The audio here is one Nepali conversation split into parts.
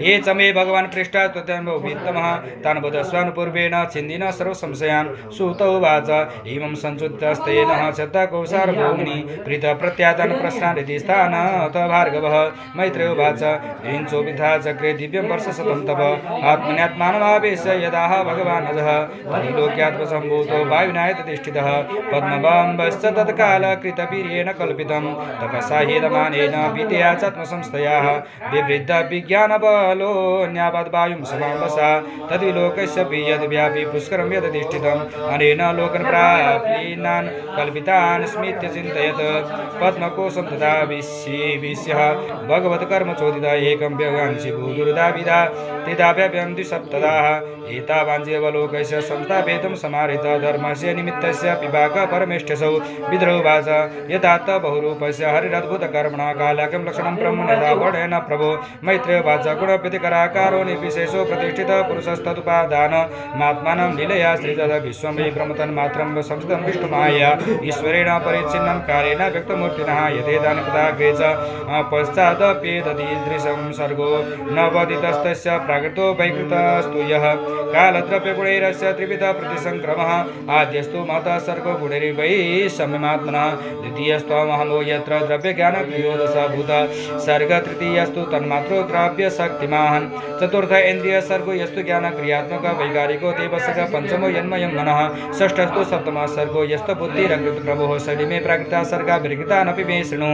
ये च मे भगवान् पृष्ठात् त्वत्तमः तान् वदस्वानुपूर्वेण छिन्दिन सर्वसंशयान् सूत उवाच इमं संचुत्तस्तेन शतकौसार्भौम्नि प्रीतप्रत्यातान् प्रश्नानिति स्थानात् भार्गवः मैत्रेय उवाच ऋञ्चोपिथा चक्रे दिव्यं वर्षशतं तप आत्मन्यात्मानमावेश्य यदाह भगवानजः तदिलोक्यात्मसम्भूतो वायुनायत तिष्ठितः पद्मबम्बश्च तत्कालकृतवीर्येण कल्पितं तपसा हेदमानेन विद्या चात्मसंस्थयाः विवृद्ध विज्ञान बलो न्यापद्वायुं समावसा तद्विलोकस्य यद्व्यापि पुष्करं यदधिष्ठितम् अनेन लोकन् प्राप्लीनान् कल्पितान् स्मृत्य चिन्तयत् पद्मकोशं तथा विश्यः भगवत्कर्मचोदिता एकं व्यगांसि भूदुर्दाविदा तेदाव्यव्यं द्विसप्तदाः एतावाञ्चेवलोकस्य संस्थापेतुं समाहृत धर्मस्य निमित्तस्य पिबाक परमेष्ठसौ विद्रोवाच यथात् बहुरूपस्य हरिरद्भुतकर्मणा कालाकं लक्षणं ब्रह्मणेन प्रभो मैत्रेय वाच गुणप्रतिकराकारो निर्विशेषो प्रतिष्ठित पुरुषस्तदुपादान मात्मानं लीलया सृजत विश्वं वै ब्रह्मतन्मात्रं संस्कृतं विष्णुमाया ईश्वरेण परिच्छिन्नं कालेन व्यक्तमूर्तिनः यथेदानि पदाग्रे च पश्चादप्येतदीदृशं सर्गो नवदितस्तस्य प्राकृतो वैकृतस्तु यः कालद्रव्यगुणैरस्य त्रिविध प्रतिसङ्क्रमः आद्यस्तु महतः सर्गो गुणैर्वै सम्यमात्मनः द्वितीयस्त्वमहमो यत्र द्रव्यज्ञानप्रियोदशभूत सर्ग तृतीयस्तु तन्मात्रो द्रव्य शक्तिमान् चतुर्थ इंद्रिय सर्गो यस्तु ज्ञान क्रियात्मक वैकारिको देवसग पंचमो यन्मयं मनः षष्ठस्तु सप्तमः सर्गो यस्त बुद्धिरकृत प्रभोः षडिमे प्राकृता सर्गा विकृतानपि मे शृणु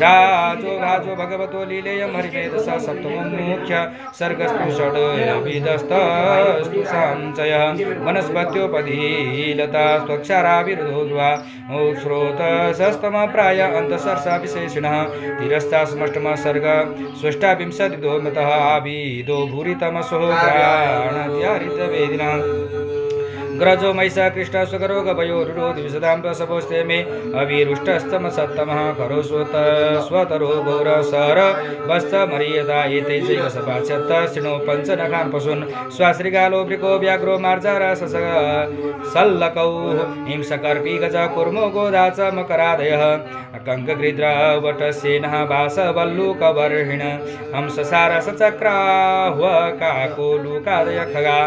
राजो भाजो भगवतो लीलेयं हरिवेदस सप्तमो मुख्य सर्गस्तु षड्विधस्तस्तु संचयः वनस्पत्योपधीलता स्वक्षाराविरुद्धोद्वा श्रोतसस्तमः प्राय अन्तःसर्षा विशेषिणः तिरस्तास्मष्टमः सर्ग स्वेष्टाविंशतितो मतः आविदो भूरितमसो प्राणत्यारितवेदिना ग्रजो महिषा कृष्ण सुकरो गभयोरुरो द्विशतां प्रसवोस्ते मे अविरुष्टस्तम सत्तमः करो स्वतरो गौर सर वस्त मरीयता एतै चैव सपाच्यत्त शृणो पञ्चनखान् पशून् स्वाश्रिकालो वृको व्याघ्रो मार्जारा सल्लकौ हिंसकर्पी गज कुर्मो गोदा च मकरादयः कंकगृद्रवटसेनः वासवल्लूकबर्हिण हंससारसचक्राह्व काकोलूकादय खगा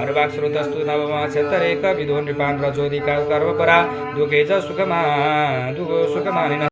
अर्वाक्श्रुतस्तु नवमा क्षेत्रेक विदो नृपान् रजोदिका कर्मपरा दुःखे च सुखमानिनः